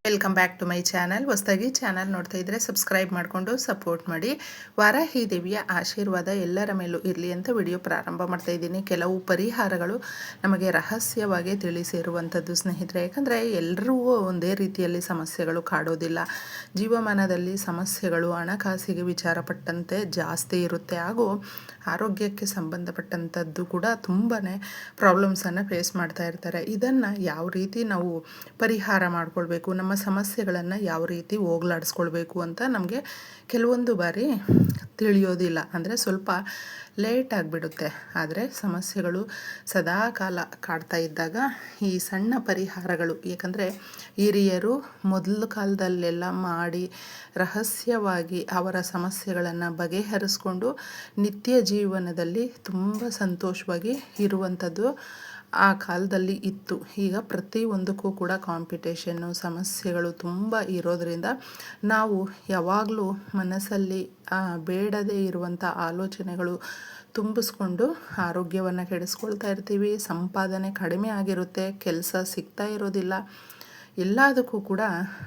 Welcome back to my channel. ಹೊಸದಾಗಿ channel ನೋಡ್ತಾ ಇದ್ದರೆ ಸಬ್ಸ್ಕ್ರೈಬ್ ಮಾಡಿಕೊಂಡು ಸಪೋರ್ಟ್ ಮಾಡಿ. ವಾರಾಹಿ ದೇವಿಯ ಆಶೀರ್ವಾದ ಎಲ್ಲರ ಮೇಲೂ ಇರಲಿ ಅಂತ ವಿಡಿಯೋ ಪ್ರಾರಂಭ ಮಾಡ್ತಾ ಇದ್ದೀನಿ. ಕೆಲವು ಪರಿಹಾರಗಳು ನಮಗೆ ರಹಸ್ಯವಾಗಿ ತಿಳಿಸಿರುವಂಥದ್ದು ಸ್ನೇಹಿತರೆ. ಯಾಕಂದರೆ ಎಲ್ಲರೂ ಒಂದೇ ರೀತಿಯಲ್ಲಿ ಸಮಸ್ಯೆಗಳು ಕಾಡೋದಿಲ್ಲ. ಜೀವಮಾನದಲ್ಲಿ ಸಮಸ್ಯೆಗಳು ಹಣಕಾಸಿಗೆ ವಿಚಾರಪಟ್ಟಂತೆ ಜಾಸ್ತಿ ಇರುತ್ತೆ, ಹಾಗೂ ಆರೋಗ್ಯಕ್ಕೆ ಸಂಬಂಧಪಟ್ಟಂಥದ್ದು ಕೂಡ ತುಂಬಾ ಪ್ರಾಬ್ಲಮ್ಸನ್ನು ಫೇಸ್ ಮಾಡ್ತಾ ಇರ್ತಾರೆ. ಇದನ್ನು ಯಾವ ರೀತಿ ನಾವು ಪರಿಹಾರ ಮಾಡಿಕೊಳ್ಬೇಕು, ನಮ್ಮ ಸಮಸ್ಯೆಗಳನ್ನು ಯಾವ ರೀತಿ ಹೋಗಲಾಡಿಸ್ಕೊಳ್ಬೇಕು ಅಂತ ನಮಗೆ ಕೆಲವೊಂದು ಬಾರಿ ತಿಳಿಯೋದಿಲ್ಲ. ಅಂದರೆ ಸ್ವಲ್ಪ ಲೇಟ್ ಆಗಿಬಿಡುತ್ತೆ. ಆದರೆ ಸಮಸ್ಯೆಗಳು ಸದಾ ಕಾಲ ಕಾಡ್ತಾ ಇದ್ದಾಗ ಈ ಸಣ್ಣ ಪರಿಹಾರಗಳು, ಏಕೆಂದರೆ ಹಿರಿಯರು ಮೊದಲು ಕಾಲದಲ್ಲೆಲ್ಲ ಮಾಡಿ ರಹಸ್ಯವಾಗಿ ಅವರ ಸಮಸ್ಯೆಗಳನ್ನು ಬಗೆಹರಿಸ್ಕೊಂಡು ನಿತ್ಯ ಜೀವನದಲ್ಲಿ ತುಂಬ ಸಂತೋಷವಾಗಿ ಇರುವಂಥದ್ದು ಆ ಕಾಲದಲ್ಲಿ ಇತ್ತು. ಈಗ ಪ್ರತಿಯೊಂದಕ್ಕೂ ಕೂಡ ಕಾಂಪಿಟೇಷನ್ನು, ಸಮಸ್ಯೆಗಳು ತುಂಬ ಇರೋದರಿಂದ ನಾವು ಯಾವಾಗಲೂ ಮನಸ್ಸಲ್ಲಿ ಬೇಡದೇ ಇರುವಂಥ ಆಲೋಚನೆಗಳು ತುಂಬಿಸ್ಕೊಂಡು ಆರೋಗ್ಯವನ್ನು ಕೆಡಿಸ್ಕೊಳ್ತಾ ಇರ್ತೀವಿ. ಸಂಪಾದನೆ ಕಡಿಮೆ ಆಗಿರುತ್ತೆ, ಕೆಲಸ ಸಿಗ್ತಾ ಇರೋದಿಲ್ಲ. ಎಲ್ಲದಕ್ಕೂ ಕೂಡ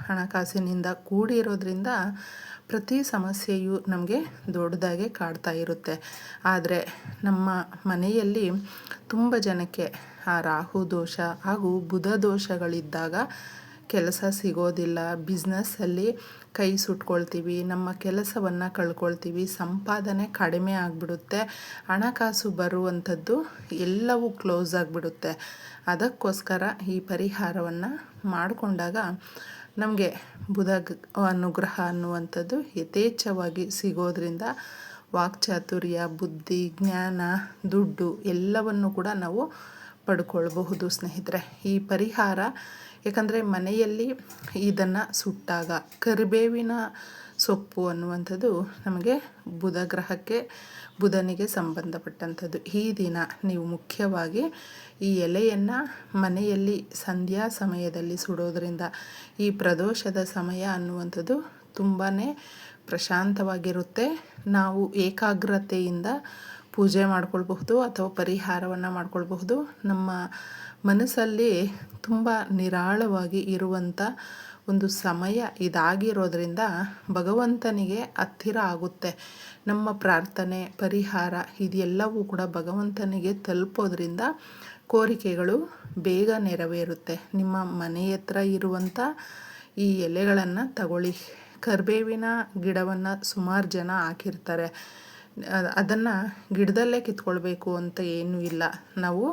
ಹಣಕಾಸಿನಿಂದ ಕೂಡಿರೋದ್ರಿಂದ ಪ್ರತಿ ಸಮಸ್ಯೆಯು ನಮಗೆ ದೊಡ್ಡದಾಗೆ ಕಾಡ್ತಾ ಇರುತ್ತೆ. ಆದರೆ ನಮ್ಮ ಮನೆಯಲ್ಲಿ ತುಂಬ ಜನಕ್ಕೆ ಆ ರಾಹು ದೋಷ ಹಾಗೂ ಬುಧ ದೋಷಗಳಿದ್ದಾಗ ಕೆಲಸ ಸಿಗೋದಿಲ್ಲ, ಬಿಸ್ನೆಸ್ಸಲ್ಲಿ ಕೈ ಸುಟ್ಕೊಳ್ತೀವಿ, ನಮ್ಮ ಕೆಲಸವನ್ನು ಕಳ್ಕೊಳ್ತೀವಿ, ಸಂಪಾದನೆ ಕಡಿಮೆ ಆಗಿಬಿಡುತ್ತೆ, ಹಣಕಾಸು ಬರುವಂಥದ್ದು ಎಲ್ಲವೂ ಕ್ಲೋಸ್ ಆಗಿಬಿಡುತ್ತೆ. ಅದಕ್ಕೋಸ್ಕರ ಈ ಪರಿಹಾರವನ್ನು ಮಾಡಿಕೊಂಡಾಗ ನಮಗೆ ಬುಧ ಅನುಗ್ರಹ ಅನ್ನುವಂಥದ್ದು ಯಥೇಚ್ಛವಾಗಿ ಸಿಗೋದ್ರಿಂದ ವಾಕ್ಚಾತುರ್ಯ, ಬುದ್ಧಿ, ಜ್ಞಾನ, ದುಡ್ಡು ಎಲ್ಲವನ್ನು ಕೂಡ ನಾವು ಪಡ್ಕೊಳ್ಬಹುದು ಸ್ನೇಹಿತರೆ. ಈ ಪರಿಹಾರ ಏಕೆಂದರೆ ಮನೆಯಲ್ಲಿ ಇದನ್ನು ಸುಟ್ಟಾಗ ಕರಿಬೇವಿನ ಸೊಪ್ಪು ಅನ್ನುವಂಥದ್ದು ನಮಗೆ ಬುಧನಿಗೆ ಸಂಬಂಧಪಟ್ಟಂಥದ್ದು. ಈ ದಿನ ನೀವು ಮುಖ್ಯವಾಗಿ ಈ ಎಲೆಯನ್ನು ಮನೆಯಲ್ಲಿ ಸಂಧ್ಯಾ ಸಮಯದಲ್ಲಿ ಸುಡೋದರಿಂದ ಈ ಪ್ರದೋಷದ ಸಮಯ ಅನ್ನುವಂಥದ್ದು ತುಂಬಾ ಪ್ರಶಾಂತವಾಗಿರುತ್ತೆ. ನಾವು ಏಕಾಗ್ರತೆಯಿಂದ ಪೂಜೆ ಮಾಡ್ಕೊಳ್ಬಹುದು ಅಥವಾ ಪರಿಹಾರವನ್ನು ಮಾಡ್ಕೊಳ್ಬಹುದು. ನಮ್ಮ ಮನಸ್ಸಲ್ಲಿ ತುಂಬ ನಿರಾಳವಾಗಿ ಇರುವಂಥ ಒಂದು ಸಮಯ ಇದಾಗಿರೋದ್ರಿಂದ ಭಗವಂತನಿಗೆ ಹತ್ತಿರ ಆಗುತ್ತೆ. ನಮ್ಮ ಪ್ರಾರ್ಥನೆ, ಪರಿಹಾರ ಇದೆಲ್ಲವೂ ಕೂಡ ಭಗವಂತನಿಗೆ ತಲುಪೋದ್ರಿಂದ ಕೋರಿಕೆಗಳು ಬೇಗ ನೆರವೇರುತ್ತೆ. ನಿಮ್ಮ ಮನೆ ಹತ್ರ ಇರುವಂಥ ಈ ಎಲೆಗಳನ್ನು ತಗೊಳ್ಳಿ. ಕರಿಬೇವಿನ ಗಿಡವನ್ನು ಸುಮಾರು ಜನ ಹಾಕಿರ್ತಾರೆ. ಅದನ್ನು ಗಿಡದಲ್ಲೇ ಕಿತ್ಕೊಳ್ಬೇಕು ಅಂತ ಏನೂ ಇಲ್ಲ. ನಾವು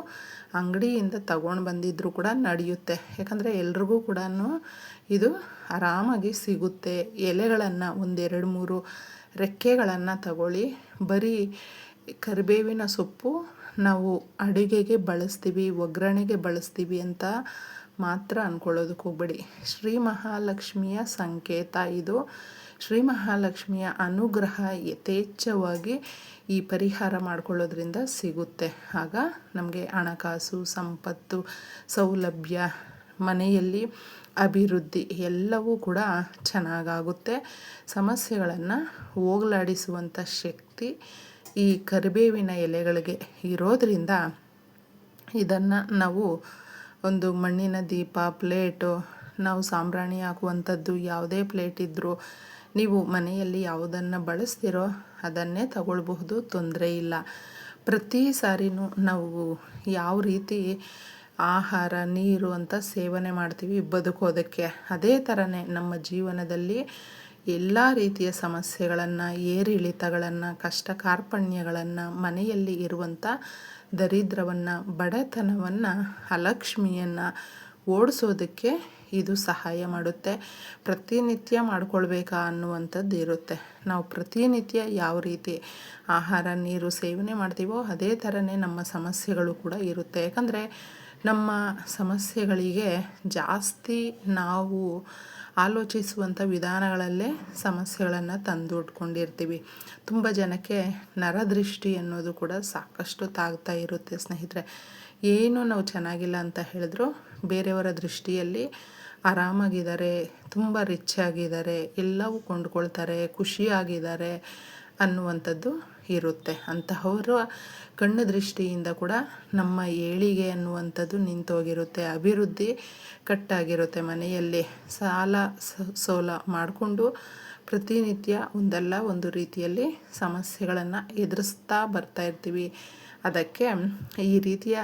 ಅಂಗಡಿಯಿಂದ ತಗೊಂಡು ಬಂದಿದ್ದರೂ ಕೂಡ ನಡೆಯುತ್ತೆ. ಯಾಕಂದರೆ ಎಲ್ರಿಗೂ ಕೂಡ ಇದು ಆರಾಮಾಗಿ ಸಿಗುತ್ತೆ. ಎಲೆಗಳನ್ನು 1-2-3 ರೆಕ್ಕೆಗಳನ್ನು ತಗೊಳ್ಳಿ. ಬರೀ ಕರಿಬೇವಿನ ಸೊಪ್ಪು ನಾವು ಅಡುಗೆಗೆ ಬಳಸ್ತೀವಿ, ಒಗ್ಗರಣೆಗೆ ಬಳಸ್ತೀವಿ ಅಂತ ಮಾತ್ರ ಅಂದ್ಕೊಳ್ಳೋದಕ್ಕೆ ಹೋಗಬೇಡಿ. ಶ್ರೀ ಮಹಾಲಕ್ಷ್ಮಿಯ ಸಂಕೇತ ಇದು. ಶ್ರೀ ಮಹಾಲಕ್ಷ್ಮಿಯ ಅನುಗ್ರಹ ಯಥೇಚ್ಛವಾಗಿ ಈ ಪರಿಹಾರ ಮಾಡಿಕೊಳ್ಳೋದ್ರಿಂದ ಸಿಗುತ್ತೆ. ಆಗ ನಮಗೆ ಹಣಕಾಸು, ಸಂಪತ್ತು, ಸೌಲಭ್ಯ, ಮನೆಯಲ್ಲಿ ಅಭಿವೃದ್ಧಿ ಎಲ್ಲವೂ ಕೂಡ ಚೆನ್ನಾಗಾಗುತ್ತೆ. ಸಮಸ್ಯೆಗಳನ್ನು ಹೋಗಲಾಡಿಸುವಂಥ ಶಕ್ತಿ ಈ ಕರಿಬೇವಿನ ಎಲೆಗಳಿಗೆ ಇರೋದರಿಂದ ಇದನ್ನು ನಾವು ಒಂದು ಮಣ್ಣಿನ ದೀಪ, ಪ್ಲೇಟು, ನಾವು ಸಾಂಬ್ರಾಣಿ ಹಾಕುವಂಥದ್ದು ಯಾವುದೇ ಪ್ಲೇಟ್ ಇದ್ದರೂ ನೀವು ಮನೆಯಲ್ಲಿ ಯಾವುದನ್ನು ಬಳಸ್ತೀರೋ ಅದನ್ನೇ ತಗೊಳ್ಬಹುದು, ತೊಂದರೆ ಇಲ್ಲ. ಪ್ರತಿ ಸಾರಿನೂ ನಾವು ಯಾವ ರೀತಿ ಆಹಾರ, ನೀರು ಅಂತ ಸೇವನೆ ಮಾಡ್ತೀವಿ ಬದುಕೋದಕ್ಕೆ, ಅದೇ ಥರನೇ ನಮ್ಮ ಜೀವನದಲ್ಲಿ ಎಲ್ಲ ರೀತಿಯ ಸಮಸ್ಯೆಗಳನ್ನು, ಏರಿಳಿತಗಳನ್ನು, ಕಷ್ಟ ಕಾರ್ಪಣ್ಯಗಳನ್ನು, ಮನೆಯಲ್ಲಿ ಇರುವಂಥ ದರಿದ್ರವನ್ನು, ಬಡತನವನ್ನು, ಅಲಕ್ಷ್ಮಿಯನ್ನು ಓಡಿಸೋದಕ್ಕೆ ಇದು ಸಹಾಯ ಮಾಡುತ್ತೆ. ಪ್ರತಿನಿತ್ಯ ಮಾಡ್ಕೊಳ್ಬೇಕಾ ಅನ್ನುವಂಥದ್ದು ಇರುತ್ತೆ. ನಾವು ಪ್ರತಿನಿತ್ಯ ಯಾವ ರೀತಿ ಆಹಾರ, ನೀರು ಸೇವನೆ ಮಾಡ್ತೀವೋ ಅದೇ ಥರನೇ ನಮ್ಮ ಸಮಸ್ಯೆಗಳು ಕೂಡ ಇರುತ್ತೆ. ಯಾಕಂದರೆ ನಮ್ಮ ಸಮಸ್ಯೆಗಳಿಗೆ ಜಾಸ್ತಿ ನಾವು ಆಲೋಚಿಸುವಂಥ ವಿಧಾನಗಳಲ್ಲೇ ಸಮಸ್ಯೆಗಳನ್ನು ತಂದುಟ್ಕೊಂಡಿರ್ತೀವಿ. ತುಂಬ ಜನಕ್ಕೆ ನರದೃಷ್ಟಿ ಅನ್ನೋದು ಕೂಡ ಸಾಕಷ್ಟು ತಾಗ್ತಾ ಇರುತ್ತೆ ಸ್ನೇಹಿತರೆ. ಏನು ನಾವು ಚೆನ್ನಾಗಿಲ್ಲ ಅಂತ ಹೇಳಿದ್ರು ಬೇರೆಯವರ ದೃಷ್ಟಿಯಲ್ಲಿ ಆರಾಮಾಗಿದ್ದಾರೆ, ತುಂಬ ರಿಚ್ ಆಗಿದ್ದಾರೆ, ಎಲ್ಲವೂ ಕೊಂಡ್ಕೊಳ್ತಾರೆ, ಖುಷಿಯಾಗಿದ್ದಾರೆ ಅನ್ನುವಂಥದ್ದು ಇರುತ್ತೆ. ಅಂತಹವರ ಕಣ್ಣು ದೃಷ್ಟಿಯಿಂದ ಕೂಡ ನಮ್ಮ ಏಳಿಗೆ ಅನ್ನುವಂಥದ್ದು ನಿಂತೋಗಿರುತ್ತೆ. ಅಭಿವೃದ್ಧಿ ಕಟ್ಟಾಗಿರುತ್ತೆ. ಮನೆಯಲ್ಲಿ ಸಾಲ ಸೋಲ ಮಾಡಿಕೊಂಡು ಪ್ರತಿನಿತ್ಯ ಒಂದಲ್ಲ ಒಂದು ರೀತಿಯಲ್ಲಿ ಸಮಸ್ಯೆಗಳನ್ನು ಎದುರಿಸ್ತಾ ಬರ್ತಾ ಇರ್ತೀವಿ. ಅದಕ್ಕೆ ಈ ರೀತಿಯ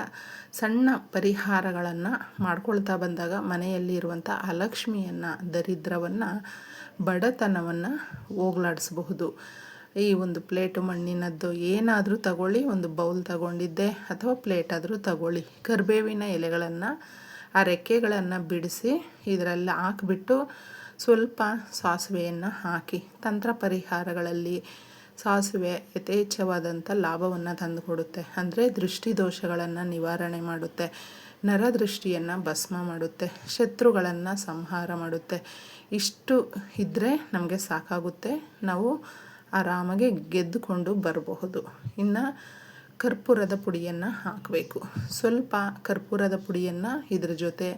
ಸಣ್ಣ ಪರಿಹಾರಗಳನ್ನು ಮಾಡ್ಕೊಳ್ತಾ ಬಂದಾಗ ಮನೆಯಲ್ಲಿ ಇರುವಂಥ ಅಲಕ್ಷ್ಮಿಯನ್ನು, ದರಿದ್ರವನ್ನು, ಬಡತನವನ್ನು ಹೋಗಲಾಡಿಸಬಹುದು. ಈ ಒಂದು ಪ್ಲೇಟು ಮಣ್ಣಿನದ್ದು ಏನಾದರೂ ತಗೊಳ್ಳಿ, ಒಂದು ಬೌಲ್ ತಗೊಂಡಿದ್ದೆ ಅಥವಾ ಪ್ಲೇಟ್ ಆದರೂ ತಗೊಳ್ಳಿ. ಕರಿಬೇವಿನ ಎಲೆಗಳನ್ನು, ಆ ರೆಕ್ಕೆಗಳನ್ನು ಬಿಡಿಸಿ ಇದರಲ್ಲಿ ಹಾಕಿಬಿಟ್ಟು ಸ್ವಲ್ಪ ಸಾಸಿವೆಯನ್ನು ಹಾಕಿ. ತಂತ್ರ ಪರಿಹಾರಗಳಲ್ಲಿ ಸಾಸಿವೆ ಯಥೇಚ್ಛವಾದಂಥ ಲಾಭವನ್ನು ತಂದುಕೊಡುತ್ತೆ. ಅಂದರೆ ದೃಷ್ಟಿದೋಷಗಳನ್ನು ನಿವಾರಣೆ ಮಾಡುತ್ತೆ, ನರದೃಷ್ಟಿಯನ್ನು ಭಸ್ಮ ಮಾಡುತ್ತೆ, ಶತ್ರುಗಳನ್ನು ಸಂಹಾರ ಮಾಡುತ್ತೆ. ಇಷ್ಟು ಇದ್ದರೆ ನಮಗೆ ಸಾಕಾಗುತ್ತೆ, ನಾವು ಆರಾಮಾಗಿ ಗೆದ್ದುಕೊಂಡು ಬರಬಹುದು. ಇನ್ನು ಕರ್ಪೂರದ ಪುಡಿಯನ್ನು ಹಾಕಬೇಕು. ಸ್ವಲ್ಪ ಕರ್ಪೂರದ ಪುಡಿಯನ್ನು ಇದ್ರ ಜೊತೆ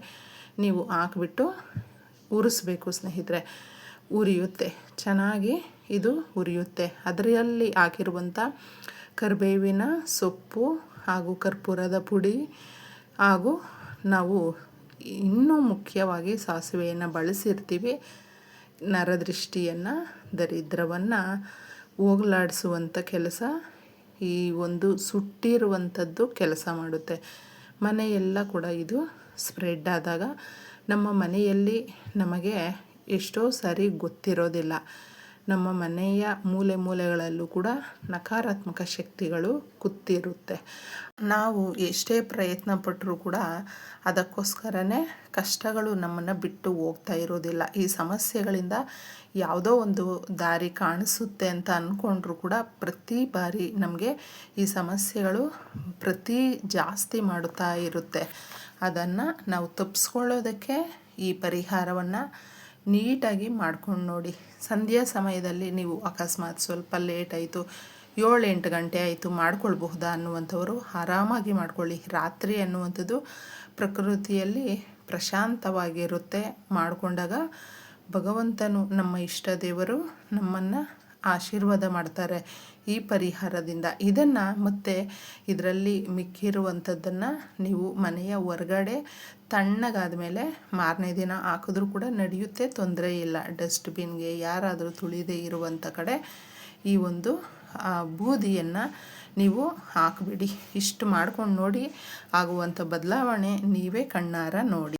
ನೀವು ಹಾಕ್ಬಿಟ್ಟು ಉರಿಸ್ಬೇಕು ಸ್ನೇಹಿತರೆ. ಉರಿಯುತ್ತೆ, ಚೆನ್ನಾಗಿ ಇದು ಉರಿಯುತ್ತೆ. ಅದರಲ್ಲಿ ಹಾಕಿರುವಂಥ ಕರಿಬೇವಿನ ಸೊಪ್ಪು ಹಾಗೂ ಕರ್ಪೂರದ ಪುಡಿ ಹಾಗೂ ನಾವು ಇನ್ನೂ ಮುಖ್ಯವಾಗಿ ಸಾಸಿವೆಯನ್ನು ಬಳಸಿರ್ತೀವಿ. ನರದೃಷ್ಟಿಯನ್ನು, ದರಿದ್ರವನ್ನು ಹೋಗಲಾಡಿಸುವಂಥ ಕೆಲಸ ಈ ಒಂದು ಸುಟ್ಟಿರುವಂಥದ್ದು ಕೆಲಸ ಮಾಡುತ್ತೆ. ಮನೆಯೆಲ್ಲ ಕೂಡ ಇದು ಸ್ಪ್ರೆಡ್ ಆದಾಗ ನಮ್ಮ ಮನೆಯಲ್ಲಿ ನಮಗೆ ಎಷ್ಟೋ ಸಾರಿ ಗೊತ್ತಿರೋದಿಲ್ಲ. ನಮ್ಮ ಮನೆಯ ಮೂಲೆ ಮೂಲೆಗಳಲ್ಲೂ ಕೂಡ ನಕಾರಾತ್ಮಕ ಶಕ್ತಿಗಳು ಕೂತಿರುತ್ತೆ. ನಾವು ಎಷ್ಟೇ ಪ್ರಯತ್ನ ಪಟ್ಟರೂ ಕೂಡ ಅದಕ್ಕೋಸ್ಕರನೇ ಕಷ್ಟಗಳು ನಮ್ಮನ್ನು ಬಿಟ್ಟು ಹೋಗ್ತಾ ಇರೋದಿಲ್ಲ. ಈ ಸಮಸ್ಯೆಗಳಿಂದ ಯಾವುದೋ ಒಂದು ದಾರಿ ಕಾಣಿಸುತ್ತೆ ಅಂತ ಅಂದ್ಕೊಂಡ್ರೂ ಕೂಡ ಪ್ರತಿ ಬಾರಿ ನಮಗೆ ಈ ಸಮಸ್ಯೆಗಳು ಜಾಸ್ತಿ ಮಾಡುತ್ತಾ ಇರುತ್ತೆ. ಅದನ್ನು ನಾವು ತಪ್ಪಿಸ್ಕೊಳ್ಳೋದಕ್ಕೆ ಈ ಪರಿಹಾರವನ್ನು ನೀಟಾಗಿ ಮಾಡ್ಕೊಂಡು ನೋಡಿ. ಸಂಧ್ಯಾ ಸಮಯದಲ್ಲಿ ನೀವು ಅಕಸ್ಮಾತ್ ಸ್ವಲ್ಪ ಲೇಟ್ ಆಯಿತು, 7-8 ಗಂಟೆ ಆಯಿತು, ಮಾಡ್ಕೊಳ್ಬಹುದಾ ಅನ್ನುವಂಥವರು ಆರಾಮಾಗಿ ಮಾಡ್ಕೊಳ್ಳಿ. ರಾತ್ರಿ ಅನ್ನುವಂಥದ್ದು ಪ್ರಕೃತಿಯಲ್ಲಿ ಪ್ರಶಾಂತವಾಗಿರುತ್ತೆ. ಮಾಡಿಕೊಂಡಾಗ ಭಗವಂತನು, ನಮ್ಮ ಇಷ್ಟ ದೇವರು ನಮ್ಮನ್ನು ಆಶೀರ್ವಾದ ಮಾಡ್ತಾರೆ ಈ ಪರಿಹಾರದಿಂದ. ಇದನ್ನು ಮತ್ತೆ ಇದರಲ್ಲಿ ಮಿಕ್ಕಿರುವಂಥದ್ದನ್ನು ನೀವು ಮನೆಯ ಹೊರಗಡೆ ತಣ್ಣಗಾದ ಮೇಲೆ ಮಾರನೇ ದಿನ ಹಾಕಿದ್ರೂ ಕೂಡ ನಡೆಯುತ್ತೆ, ತೊಂದರೆ ಇಲ್ಲ. ಡಸ್ಟ್ಬಿನ್ಗೆ ಯಾರಾದರೂ ತುಳಿದೇ ಇರುವಂಥ ಕಡೆ ಈ ಒಂದು ಬೂದಿಯನ್ನು ನೀವು ಹಾಕಿಬಿಡಿ. ಇಷ್ಟು ಮಾಡ್ಕೊಂಡು ನೋಡಿ, ಆಗುವಂಥ ಬದಲಾವಣೆ ನೀವೇ ಕಣ್ಣಾರ ನೋಡಿ.